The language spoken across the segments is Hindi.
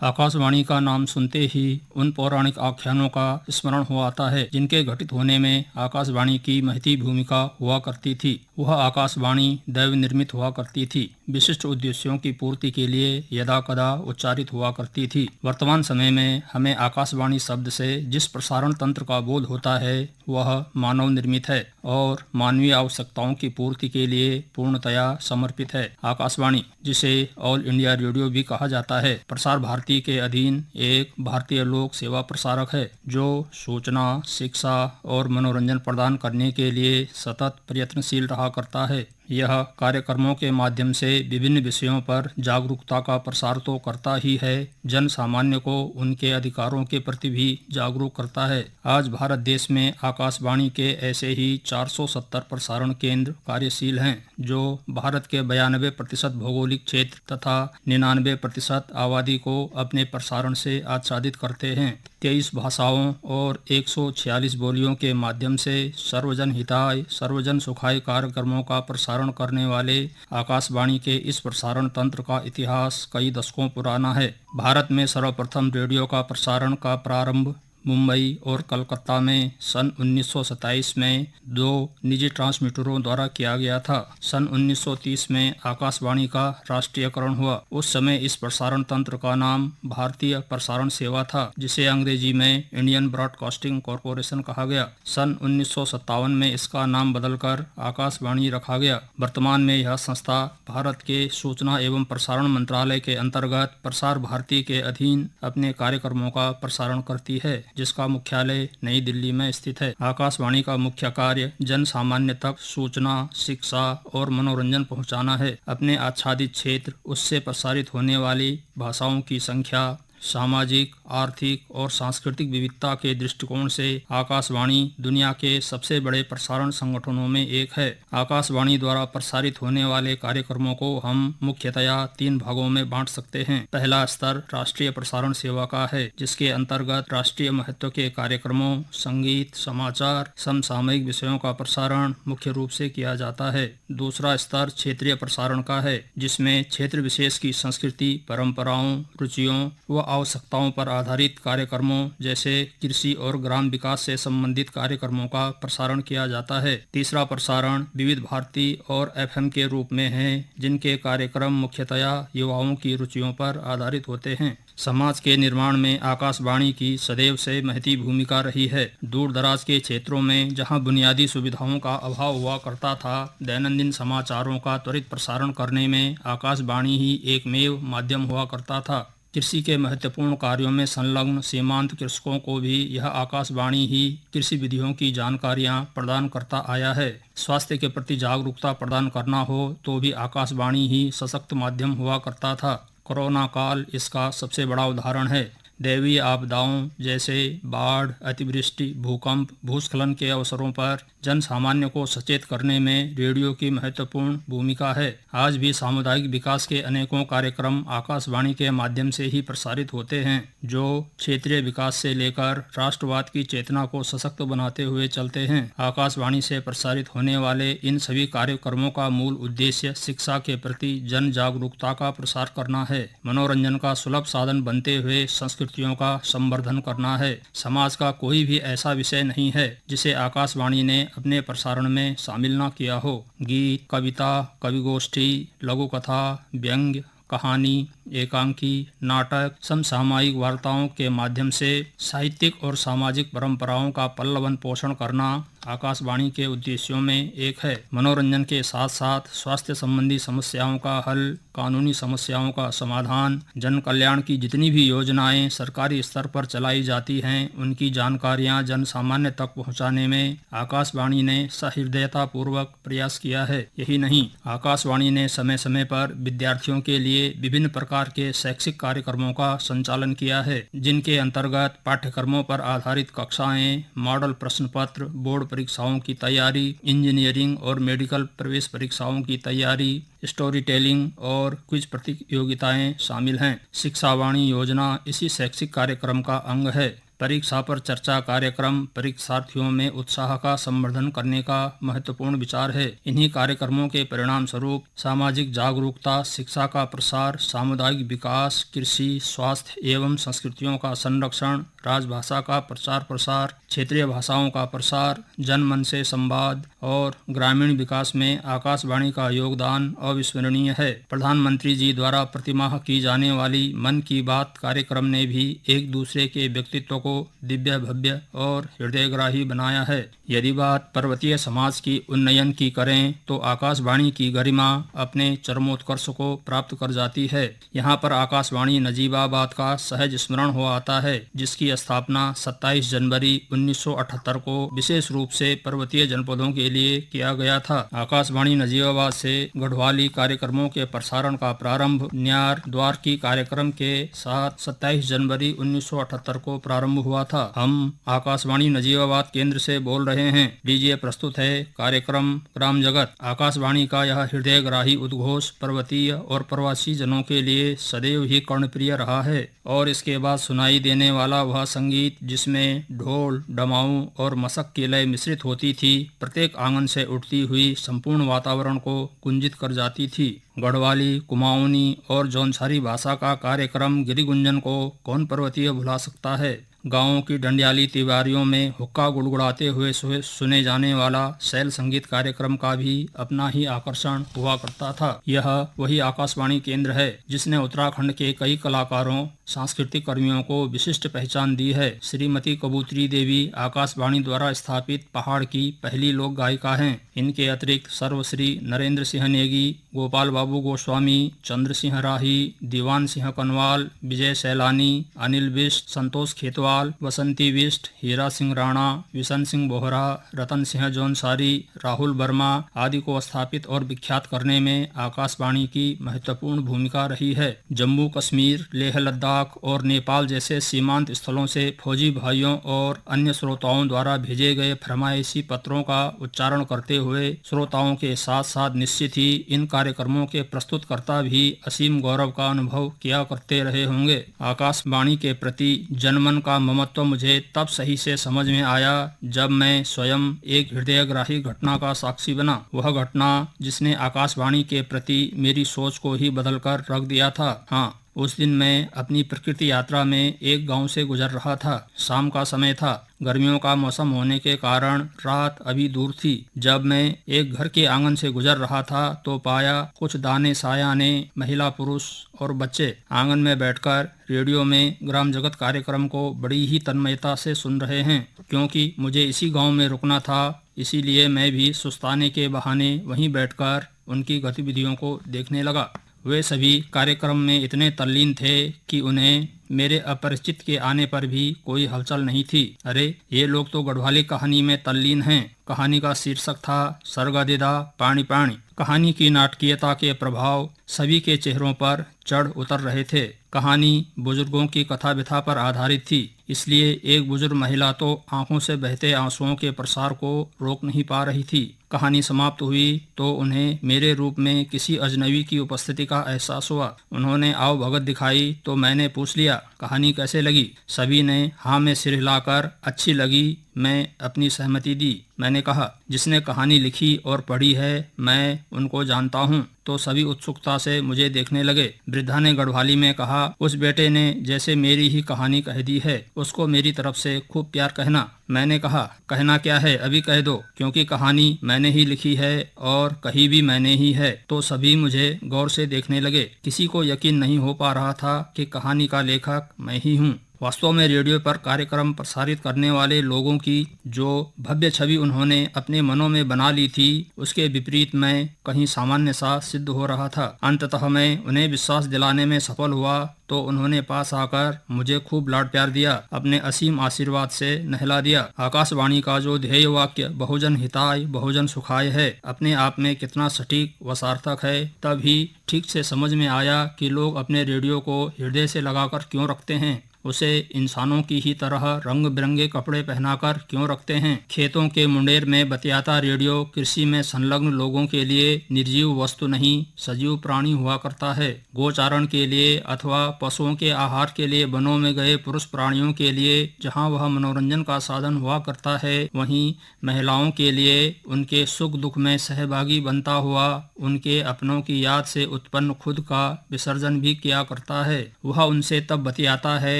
आकाशवाणी का नाम सुनते ही उन पौराणिक आख्यानों का स्मरण हो आता है जिनके घटित होने में आकाशवाणी की महती भूमिका हुआ करती थी। वह आकाशवाणी दैव निर्मित हुआ करती थी, विशिष्ट उद्देश्यों की पूर्ति के लिए यदा कदा उच्चारित हुआ करती थी। वर्तमान समय में हमें आकाशवाणी शब्द से जिस प्रसारण तंत्र का बोध होता है वह मानव निर्मित है और मानवीय आवश्यकताओं की पूर्ति के लिए पूर्णतया समर्पित है। आकाशवाणी, जिसे ऑल इंडिया रेडियो भी कहा जाता है, प्रसार भारती के अधीन एक भारतीय लोक सेवा प्रसारक है जो सूचना, शिक्षा और मनोरंजन प्रदान करने के लिए सतत प्रयत्नशील रहा करता है। यह कार्यक्रमों के माध्यम से विभिन्न विषयों पर जागरूकता का प्रसार तो करता ही है, जन सामान्य को उनके अधिकारों के प्रति भी जागरूक करता है। आज भारत देश में आकाशवाणी के ऐसे ही 470 प्रसारण केंद्र कार्यशील हैं जो भारत के 92% भौगोलिक क्षेत्र तथा 99% आबादी को अपने प्रसारण से आच्छादित करते हैं। 23 भाषाओं और 146 बोलियों के माध्यम से सर्वजन हिताय सर्वजन सुखाय कार्यक्रमों का प्रसारण करने वाले आकाशवाणी के इस प्रसारण तंत्र का इतिहास कई दशकों पुराना है। भारत में सर्वप्रथम रेडियो का प्रसारण का प्रारंभ मुंबई और कलकत्ता में सन 1927 में 2 निजी ट्रांसमीटरों द्वारा किया गया था। सन 1930 में आकाशवाणी का राष्ट्रीयकरण हुआ। उस समय इस प्रसारण तंत्र का नाम भारतीय प्रसारण सेवा था, जिसे अंग्रेजी में इंडियन ब्रॉडकास्टिंग कॉरपोरेशन कहा गया। सन 1957 में इसका नाम बदलकर आकाशवाणी रखा गया। वर्तमान में यह संस्था भारत के सूचना एवं प्रसारण मंत्रालय के अंतर्गत प्रसार भारती के अधीन अपने कार्यक्रमों का प्रसारण करती है, जिसका मुख्यालय नई दिल्ली में स्थित है। आकाशवाणी का मुख्य कार्य जन सामान्य तक सूचना, शिक्षा और मनोरंजन पहुंचाना है। अपने आच्छादित क्षेत्र, उससे प्रसारित होने वाली भाषाओं की संख्या, सामाजिक, आर्थिक और सांस्कृतिक विविधता के दृष्टिकोण से आकाशवाणी दुनिया के सबसे बड़े प्रसारण संगठनों में एक है। आकाशवाणी द्वारा प्रसारित होने वाले कार्यक्रमों को हम मुख्यतया 3 भागों में बांट सकते हैं। पहला स्तर राष्ट्रीय प्रसारण सेवा का है, जिसके अंतर्गत राष्ट्रीय महत्व के कार्यक्रमों, संगीत, समाचार, समसामयिक विषयों का प्रसारण मुख्य रूप से किया जाता है। दूसरा स्तर क्षेत्रीय प्रसारण का है, जिसमें क्षेत्र विशेष की संस्कृति, परंपराओं, रुचियों व आवश्यकताओं पर आधारित कार्यक्रमों जैसे कृषि और ग्राम विकास से संबंधित कार्यक्रमों का प्रसारण किया जाता है। तीसरा प्रसारण विविध भारती और एफएम के रूप में है, जिनके कार्यक्रम मुख्यतया युवाओं की रुचियों पर आधारित होते हैं। समाज के निर्माण में आकाशवाणी की सदैव से महती भूमिका रही है। दूर दराज के क्षेत्रों में जहां बुनियादी सुविधाओं का अभाव हुआ करता था, दैनंदिन समाचारों का त्वरित प्रसारण करने में आकाशवाणी ही एकमेव माध्यम हुआ करता था। कृषि के महत्वपूर्ण कार्यों में संलग्न सीमांत कृषकों को भी यह आकाशवाणी ही कृषि विधियों की जानकारियां प्रदान करता आया है। स्वास्थ्य के प्रति जागरूकता प्रदान करना हो तो भी आकाशवाणी ही सशक्त माध्यम हुआ करता था। कोरोना काल इसका सबसे बड़ा उदाहरण है। दैवीय आपदाओं जैसे बाढ़, अतिवृष्टि, भूकंप, भूस्खलन के अवसरों पर जन सामान्य को सचेत करने में रेडियो की महत्वपूर्ण भूमिका है। आज भी सामुदायिक विकास के अनेकों कार्यक्रम आकाशवाणी के माध्यम से ही प्रसारित होते हैं, जो क्षेत्रीय विकास से लेकर राष्ट्रवाद की चेतना को सशक्त बनाते हुए चलते हैं। आकाशवाणी से प्रसारित होने वाले इन सभी कार्यक्रमों का मूल उद्देश्य शिक्षा के प्रति जन जागरूकता का प्रसार करना है, मनोरंजन का सुलभ साधन बनते हुए संस्कृतियों का संवर्धन करना है। समाज का कोई भी ऐसा विषय नहीं है जिसे आकाशवाणी ने अपने प्रसारण में शामिल न किया हो। गीत, कविता, कवि गोष्ठी, लघु कथा, व्यंग्य, कहानी, एकांकी, नाटक, समसामयिक वार्ताओं के माध्यम से साहित्यिक और सामाजिक परंपराओं का पल्लवन पोषण करना आकाशवाणी के उद्देश्यों में एक है। मनोरंजन के साथ साथ स्वास्थ्य संबंधी समस्याओं का हल, कानूनी समस्याओं का समाधान, जन कल्याण की जितनी भी योजनाएं सरकारी स्तर पर चलाई जाती हैं, उनकी जानकारियां जन सामान्य तक पहुंचाने में आकाशवाणी ने सहृदयता पूर्वक प्रयास किया है। यही नहीं, आकाशवाणी ने समय समय पर विद्यार्थियों के लिए विभिन्न प्रकार के शैक्षिक कार्यक्रमों का संचालन किया है, जिनके अंतर्गत पाठ्यक्रमों पर आधारित कक्षाएं, मॉडल प्रश्न पत्र, बोर्ड परीक्षाओं की तैयारी, इंजीनियरिंग और मेडिकल प्रवेश परीक्षाओं की तैयारी, स्टोरी टेलिंग और क्विज प्रतियोगिताएं शामिल हैं। शिक्षावाणी योजना इसी शैक्षिक कार्यक्रम का अंग है। परीक्षा पर चर्चा कार्यक्रम परीक्षार्थियों में उत्साह का संवर्धन करने का महत्वपूर्ण विचार है। इन्हीं कार्यक्रमों के परिणाम स्वरूप सामाजिक जागरूकता, शिक्षा का प्रसार, सामुदायिक विकास, कृषि, स्वास्थ्य एवं संस्कृतियों का संरक्षण, राजभाषा का प्रचार प्रसार, क्षेत्रीय भाषाओं का प्रसार, जनमन से संवाद और ग्रामीण विकास में आकाशवाणी का योगदान अविस्मरणीय है। प्रधानमंत्री जी द्वारा प्रतिमाह की जाने वाली मन की बात कार्यक्रम ने भी एक दूसरे के व्यक्तित्व को दिव्य, भव्य और हृदयग्राही बनाया है। यदि बात पर्वतीय समाज की उन्नयन की करें तो आकाशवाणी की गरिमा अपने चरमोत्कर्ष को प्राप्त कर जाती है। यहाँ पर आकाशवाणी नजीबाबाद का सहज स्मरण हो आता है, जिसकी स्थापना 27 जनवरी 1978 को विशेष रूप से पर्वतीय जनपदों के लिए किया गया था। आकाशवाणी नजीबाबाद से गढ़वाली कार्यक्रमों के प्रसारण का प्रारंभ न्यार द्वार की कार्यक्रम के साथ 27 जनवरी 1978 को प्रारंभ हुआ था। हम आकाशवाणी नजीबाबाद केंद्र से बोल रहे हैं। लीजिए प्रस्तुत है कार्यक्रम ग्राम जगत। आकाशवाणी का यह हृदयग्राही उद्घोष पर्वतीय और प्रवासी जनों के लिए सदैव ही कर्णप्रिय रहा है और इसके बाद सुनाई देने वाला वह संगीत जिसमें ढोल, डमाऊ और मशक की लय मिश्रित होती थी, प्रत्येक आंगन से उठती हुई संपूर्ण वातावरण को कुंजित कर जाती थी। गढ़वाली, कुमाऊनी और जौनसारी भाषा का कार्यक्रम गिरिगुंजन को कौन पर्वतीय भुला सकता है। गांवों की डंडियाली तिवारियों में हुक्का गुड़गुड़ाते हुए सुने जाने वाला शैल संगीत कार्यक्रम का भी अपना ही आकर्षण हुआ करता था। यह वही आकाशवाणी केंद्र है जिसने उत्तराखंड के कई कलाकारों, सांस्कृतिक कर्मियों को विशिष्ट पहचान दी है। श्रीमती कबूतरी देवी आकाशवाणी द्वारा स्थापित पहाड़ की पहली लोक गायिका हैं। इनके अतिरिक्त सर्वश्री नरेंद्र सिंह नेगी, गोपाल बाबू गोस्वामी, चंद्र सिंह राही, दीवान सिंह कनवाल, विजय सैलानी, अनिल बिष्ट, संतोष खेतवाल, वसंती बिष्ट, हीरा सिंह राणा, विशन सिंह बोहरा, रतन सिंह जौनसारी, राहुल वर्मा आदि को स्थापित और विख्यात करने में आकाशवाणी की महत्वपूर्ण भूमिका रही है। जम्मू कश्मीर, लेह लद्दाख और नेपाल जैसे सीमांत स्थलों से फौजी भाइयों और अन्य श्रोताओं द्वारा भेजे गए फरमाइशी पत्रों का उच्चारण करते हुए श्रोताओं के साथ साथ निश्चित ही इन कार्यक्रमों के प्रस्तुतकर्ता भी असीम गौरव का अनुभव किया करते रहे होंगे। आकाशवाणी के प्रति जनमन का ममत्व मुझे तब सही से समझ में आया जब मैं स्वयं एक हृदयग्राही घटना का साक्षी बना। वह घटना जिसने आकाशवाणी के प्रति मेरी सोच को ही बदलकर रख दिया था। हाँ, उस दिन मैं अपनी प्रकृति यात्रा में एक गांव से गुजर रहा था। शाम का समय था। गर्मियों का मौसम होने के कारण रात अभी दूर थी। जब मैं एक घर के आंगन से गुजर रहा था तो पाया कुछ दाने सायाने महिला, पुरुष और बच्चे आंगन में बैठकर रेडियो में ग्राम जगत कार्यक्रम को बड़ी ही तन्मयता से सुन रहे हैं। क्योंकि मुझे इसी गांव में रुकना था, इसीलिए मैं भी सुस्ताने के बहाने वहीं बैठकर उनकी गतिविधियों को देखने लगा। वे सभी कार्यक्रम में इतने तल्लीन थे कि उन्हें मेरे अपरिचित के आने पर भी कोई हलचल नहीं थी। अरे, ये लोग तो गढ़वाली कहानी में तल्लीन हैं। कहानी का शीर्षक था सरगदेदा पानी पानी। कहानी की नाटकीयता के प्रभाव सभी के चेहरों पर चढ़ उतर रहे थे। कहानी बुजुर्गों की कथा व्यथा पर आधारित थी, इसलिए एक बुजुर्ग महिला तो आंखों से बहते आंसुओं के प्रसार को रोक नहीं पा रही थी। कहानी समाप्त हुई तो उन्हें मेरे रूप में किसी अजनबी की उपस्थिति का एहसास हुआ। उन्होंने आओ भगत दिखाई तो मैंने पूछ लिया, कहानी कैसे लगी? सभी ने हाँ में सिर हिलाकर अच्छी लगी मैं अपनी सहमति दी। मैंने कहा, जिसने कहानी लिखी और पढ़ी है मैं उनको जानता हूँ। तो सभी उत्सुकता से मुझे देखने लगे। वृद्धा ने गढ़वाली में कहा, उस बेटे ने जैसे मेरी ही कहानी कह दी है, उसको मेरी तरफ से खूब प्यार कहना। मैंने कहा, कहना क्या है, अभी कह दो, क्योंकि कहानी मैंने ही लिखी है और कही भी मैंने ही है। तो सभी मुझे गौर से देखने लगे। किसी को यकीन नहीं हो पा रहा था कि कहानी का लेखक मैं ही हूँ। वास्तव में रेडियो पर कार्यक्रम प्रसारित करने वाले लोगों की जो भव्य छवि उन्होंने अपने मनों में बना ली थी, उसके विपरीत मैं कहीं सामान्य सा सिद्ध हो रहा था। अंततः मैं उन्हें विश्वास दिलाने में सफल हुआ तो उन्होंने पास आकर मुझे खूब लाड प्यार दिया, अपने असीम आशीर्वाद से नहला दिया। आकाशवाणी का जो ध्येय वाक्य बहुजन हिताय बहुजन सुखाय है, अपने आप में कितना सटीक व सार्थक है। तभी ठीक से समझ में आया कि लोग अपने रेडियो को हृदय से लगाकर क्यों रखते हैं। उसे इंसानों की ही तरह रंग बिरंगे कपड़े पहनाकर क्यों रखते हैं? खेतों के मुंडेर में बतियाता रेडियो कृषि में संलग्न लोगों के लिए निर्जीव वस्तु नहीं, सजीव प्राणी हुआ करता है। गोचारण के लिए अथवा पशुओं के आहार के लिए वनों में गए पुरुष प्राणियों के लिए जहाँ वह मनोरंजन का साधन हुआ करता है, वहीं महिलाओं के लिए उनके सुख दुख में सहभागी बनता हुआ उनके अपनों की याद से उत्पन्न खुद का विसर्जन भी किया करता है। वह उनसे तब बतियाता है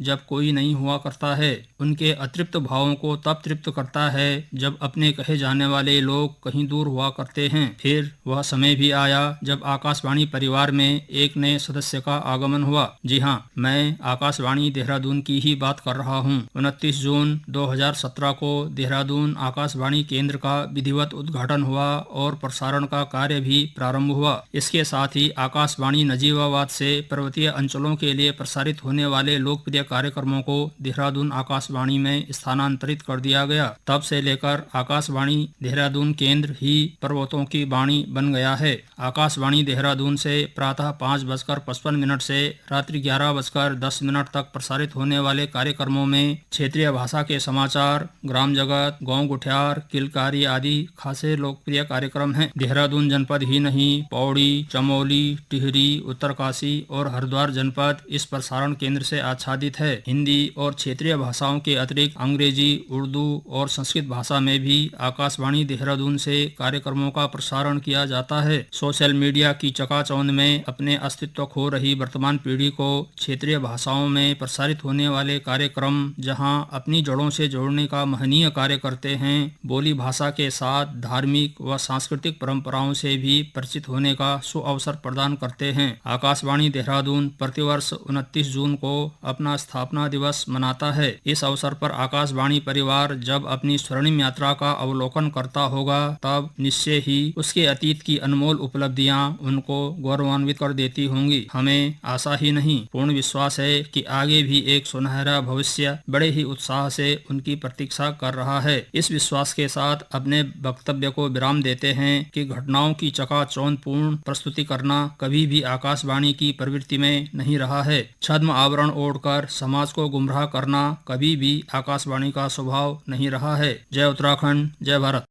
जब कोई नहीं हुआ करता है। उनके अतृप्त भावों को तब तृप्त करता है जब अपने कहे जाने वाले लोग कहीं दूर हुआ करते हैं। फिर वह समय भी आया जब आकाशवाणी परिवार में एक नए सदस्य का आगमन हुआ। जी हाँ, मैं आकाशवाणी देहरादून की ही बात कर रहा हूँ। 29 जून 2017 को देहरादून आकाशवाणी केंद्र का विधिवत उद्घाटन हुआ और प्रसारण का कार्य भी प्रारंभ हुआ। इसके साथ ही आकाशवाणी नजीबाबाद से पर्वतीय अंचलों के लिए प्रसारित होने वाले लोकप्रिय कार्यक्रमों को देहरादून आकाशवाणी में स्थानांतरित कर दिया गया। तब से लेकर आकाशवाणी देहरादून केंद्र ही पर्वतों की वाणी बन गया है। आकाशवाणी देहरादून से प्रातः 5:55 से रात्रि 11:10 तक प्रसारित होने वाले कार्यक्रमों में क्षेत्रीय भाषा के समाचार, ग्राम जगत, गांव गुठियार, किलकारी आदि खासे लोकप्रिय कार्यक्रम हैं। देहरादून जनपद ही नहीं, पौड़ी, चमोली, टिहरी, उत्तरकाशी और हरिद्वार जनपद इस प्रसारण केंद्र से आच्छादित है। हिंदी और क्षेत्रीय भाषाओं के अतिरिक्त अंग्रेजी, उर्दू और संस्कृत भाषा में भी आकाशवाणी देहरादून से कार्यक्रमों का प्रसारण किया जाता है। सोशल मीडिया की चकाचौंध में अपने अस्तित्व खो रही वर्तमान पीढ़ी को क्षेत्रीय भाषाओं में प्रसारित होने वाले कार्यक्रम जहां अपनी जड़ों से जोड़ने का महनीय कार्य करते हैं, बोली भाषा के साथ धार्मिक व सांस्कृतिक परंपराओं से भी परिचित होने का सुअवसर प्रदान करते हैं। आकाशवाणी देहरादून प्रतिवर्ष 29 जून को अपना स्थापना दिवस मनाता है। इस अवसर पर आकाशवाणी परिवार जब अपनी स्वर्णिम यात्रा का अवलोकन करता होगा तब निश्चय ही उसके अतीत की अनमोल उपलब्धियां उनको गौरवान्वित कर देती होंगी। हमें आशा ही नहीं, पूर्ण विश्वास है कि आगे भी एक सुनहरा भविष्य बड़े ही उत्साह से उनकी प्रतीक्षा कर रहा है। इस विश्वास के साथ अपने वक्तव्य को विराम देते हैं कि घटनाओं की चकाचौंध पूर्ण प्रस्तुति करना कभी भी आकाशवाणी की प्रवृत्ति में नहीं रहा है। छद्म आवरण ओढ़कर समाज को गुमराह करना कभी भी आकाशवाणी का स्वभाव नहीं रहा है। जय उत्तराखंड, जय भारत।